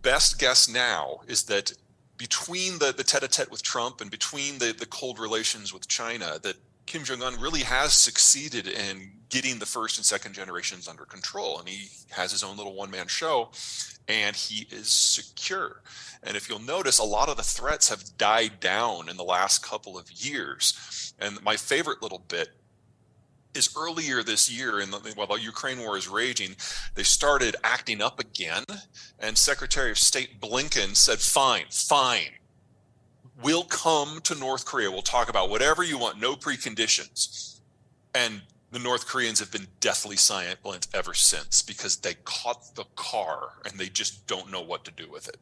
best guess now is that between the tete-a-tete with Trump and between the cold relations with China, that Kim Jong-un really has succeeded in getting the first and second generations under control. And he has his own little one-man show, and he is secure. And if you'll notice, a lot of the threats have died down in the last couple of years. And my favorite little bit is earlier this year, while the Ukraine war is raging, they started acting up again. And Secretary of State Blinken said, fine, we'll come to North Korea. We'll talk about whatever you want, no preconditions. And the North Koreans have been deathly silent ever since, because they caught the car and they just don't know what to do with it.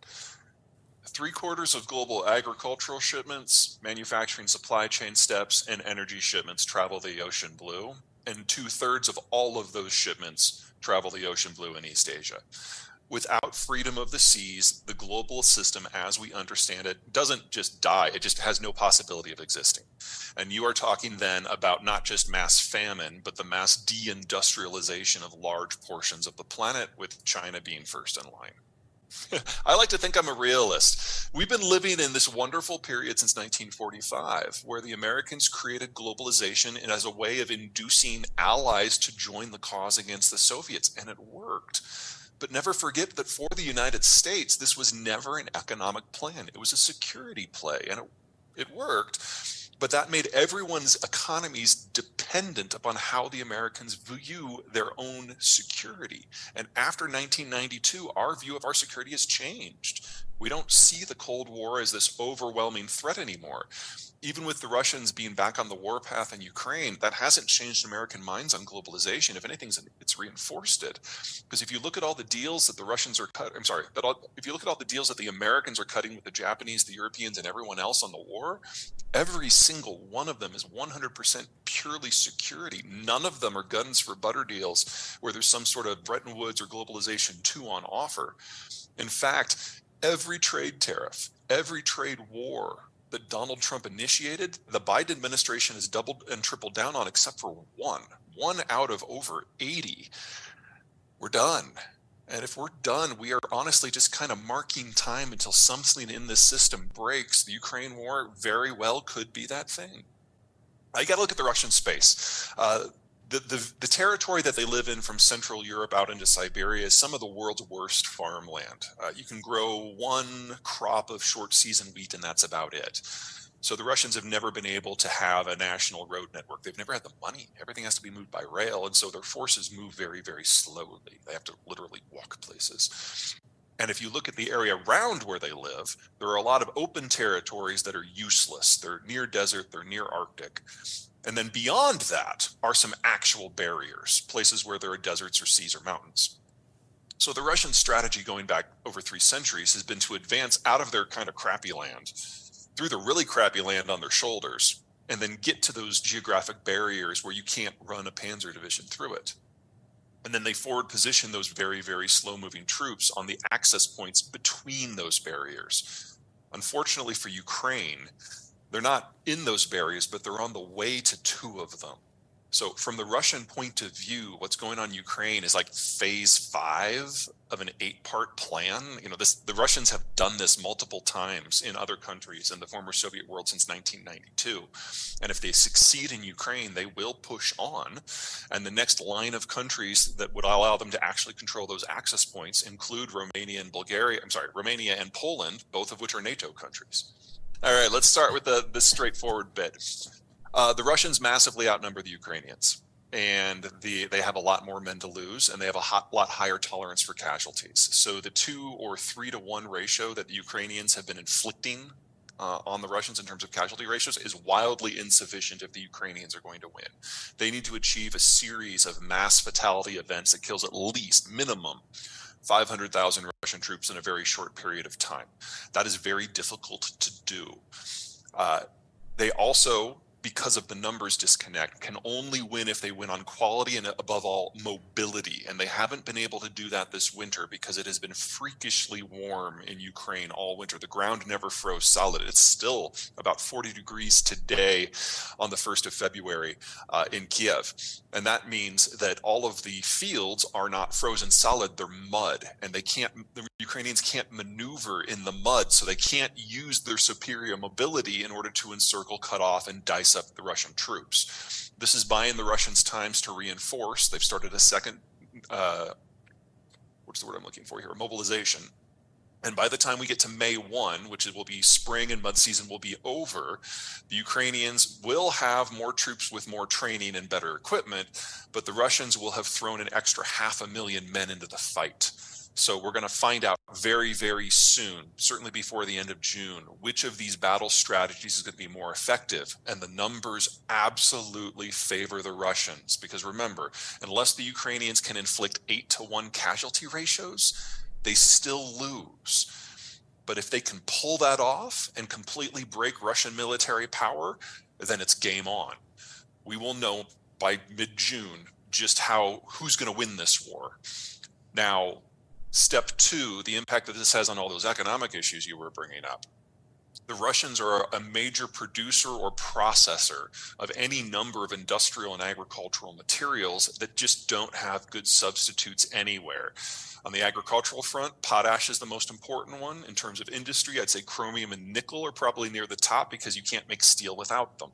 3/4 of global agricultural shipments, manufacturing supply chain steps, and energy shipments travel the ocean blue, and 2/3 of all of those shipments travel the ocean blue in East Asia. Without freedom of the seas, the global system as we understand it doesn't just die, it just has no possibility of existing. And you are talking then about not just mass famine, but the mass deindustrialization of large portions of the planet, with China being first in line. I like to think I'm a realist. We've been living in this wonderful period since 1945, where the Americans created globalization as a way of inducing allies to join the cause against the Soviets, and it worked. But never forget that for the United States, this was never an economic plan. It was a security play, and it worked. But that made everyone's economies dependent upon how the Americans view their own security. And after 1992, our view of our security has changed. We don't see the Cold War as this overwhelming threat anymore. Even with the Russians being back on the warpath in Ukraine, that hasn't changed American minds on globalization. If anything, it's reinforced it. Because if you look at all the deals that the Russians are if you look at all the deals that the Americans are cutting with the Japanese, the Europeans, and everyone else on the war, every single one of them is 100% purely security. None of them are guns for butter deals where there's some sort of Bretton Woods or Globalization 2 on offer. In fact, every trade tariff, every trade war that Donald Trump initiated, the Biden administration has doubled and tripled down on, except for one out of over 80. We're done. And if we're done, we are honestly just kind of marking time until something in this system breaks. The Ukraine war very well could be that thing. You got to look at the Russian space. The territory that they live in, from Central Europe out into Siberia, is some of the world's worst farmland. You can grow one crop of short season wheat, and that's about it. So the Russians have never been able to have a national road network. They've never had the money. Everything has to be moved by rail. And so their forces move very, very slowly. They have to literally walk places. And if you look at the area around where they live, there are a lot of open territories that are useless. They're near desert, they're near Arctic. And then beyond that are some actual barriers, places where there are deserts or seas or mountains. So the Russian strategy going back over 3 centuries has been to advance out of their kind of crappy land, through the really crappy land on their shoulders, and then get to those geographic barriers where you can't run a panzer division through it. And then they forward position those very, very slow moving troops on the access points between those barriers. Unfortunately for Ukraine, they're not in those barriers, but they're on the way to 2 of them. So from the Russian point of view, what's going on in Ukraine is like phase 5 of an 8-part plan. The Russians have done this multiple times in other countries in the former Soviet world since 1992. And if they succeed in Ukraine, they will push on. And the next line of countries that would allow them to actually control those access points include Romania and Poland, both of which are NATO countries. All right, let's start with the straightforward bit. The Russians massively outnumber the Ukrainians, and they have a lot more men to lose, and they have a lot higher tolerance for casualties. So the 2 or 3 to 1 ratio that the Ukrainians have been inflicting on the Russians in terms of casualty ratios is wildly insufficient if the Ukrainians are going to win. They need to achieve a series of mass fatality events that kills at least minimum 500,000 Russian troops in a very short period of time. That is very difficult to do. They also, because of the numbers disconnect, can only win if they win on quality and, above all, mobility. And they haven't been able to do that this winter because it has been freakishly warm in Ukraine all winter. The ground never froze solid. It's still about 40 degrees today on the 1st of February in Kiev. And that means that all of the fields are not frozen solid, they're mud. And the Ukrainians can't maneuver in the mud, so they can't use their superior mobility in order to encircle, cut off, and dice up the Russian troops. This is buying the Russians times to reinforce. They've started a second, what's the word I'm looking for here, mobilization. And by the time we get to May 1, which will be spring and mud season will be over, the Ukrainians will have more troops with more training and better equipment, but the Russians will have thrown an extra 500,000 men into the fight. So we're going to find out very, very soon, certainly before the end of June, which of these battle strategies is going to be more effective. And the numbers absolutely favor the Russians, because remember, unless the Ukrainians can inflict 8-to-1 casualty ratios, they still lose. But if they can pull that off and completely break Russian military power, then it's game on. We will know by mid-June just who's going to win this war. Now, step 2, the impact that this has on all those economic issues you were bringing up. The Russians are a major producer or processor of any number of industrial and agricultural materials that just don't have good substitutes anywhere. On the agricultural front, potash is the most important one. In terms of industry, I'd say chromium and nickel are probably near the top because you can't make steel without them.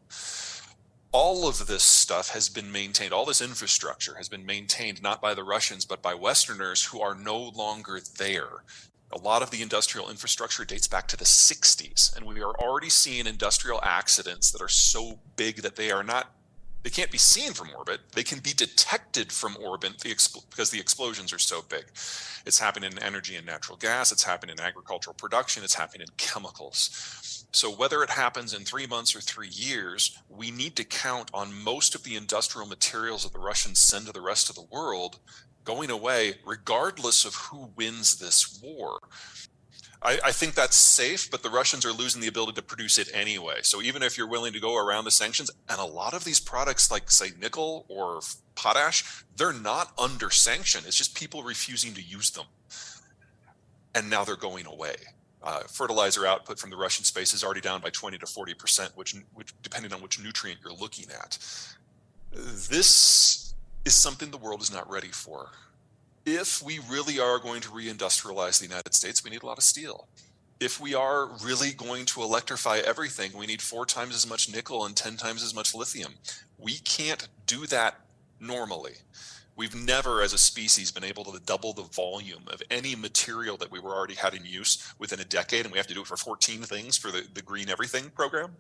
All of this stuff has been maintained, all this infrastructure has been maintained not by the Russians, but by Westerners who are no longer there. A lot of the industrial infrastructure dates back to the 60s, and we are already seeing industrial accidents that are so big that they can't be seen from orbit. They can be detected from orbit because the explosions are so big. It's happening in energy and natural gas. It's happening in agricultural production. It's happening in chemicals. So whether it happens in 3 months or 3 years, we need to count on most of the industrial materials that the Russians send to the rest of the world going away, regardless of who wins this war. I think that's safe, but the Russians are losing the ability to produce it anyway. So even if you're willing to go around the sanctions, and a lot of these products like, say, nickel or potash, they're not under sanction. It's just people refusing to use them. And now they're going away. Fertilizer output from the Russian space is already down by 20 to 40%, which depending on which nutrient you're looking at. This is something the world is not ready for. If we really are going to reindustrialize the United States, we need a lot of steel. If we are really going to electrify everything, we need 4 times as much nickel and 10 times as much lithium. We can't do that normally. We've never, as a species, been able to double the volume of any material that we were already had in use within a decade, and we have to do it for 14 things for the Green Everything program.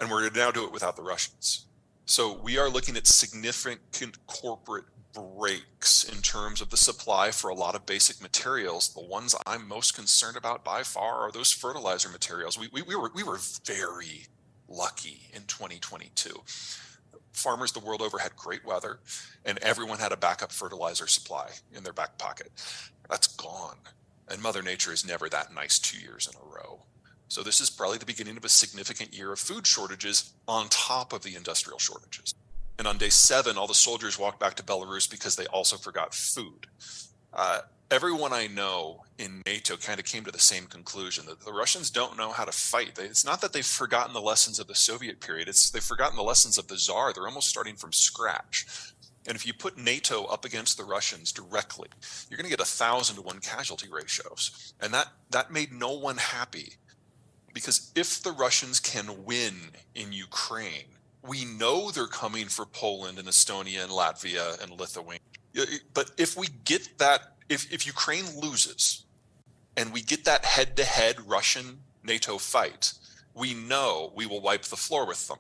And we're going to now do it without the Russians. So we are looking at significant corporate breaks in terms of the supply for a lot of basic materials. The ones I'm most concerned about by far are those fertilizer materials. We were very lucky in 2022. Farmers the world over had great weather, and everyone had a backup fertilizer supply in their back pocket. That's gone. And Mother Nature is never that nice 2 years in a row. So this is probably the beginning of a significant year of food shortages on top of the industrial shortages. And on day 7, all the soldiers walked back to Belarus because they also forgot food. Everyone I know in NATO kind of came to the same conclusion, that the Russians don't know how to fight. It's not that they've forgotten the lessons of the Soviet period. They've forgotten the lessons of the Tsar. They're almost starting from scratch. And if you put NATO up against the Russians directly, you're going to get 1,000-to-1 casualty ratios. And that made no one happy. Because if the Russians can win in Ukraine, we know they're coming for Poland and Estonia and Latvia and Lithuania. But if we get that, if Ukraine loses and we get that head-to-head Russian NATO fight, we know we will wipe the floor with them.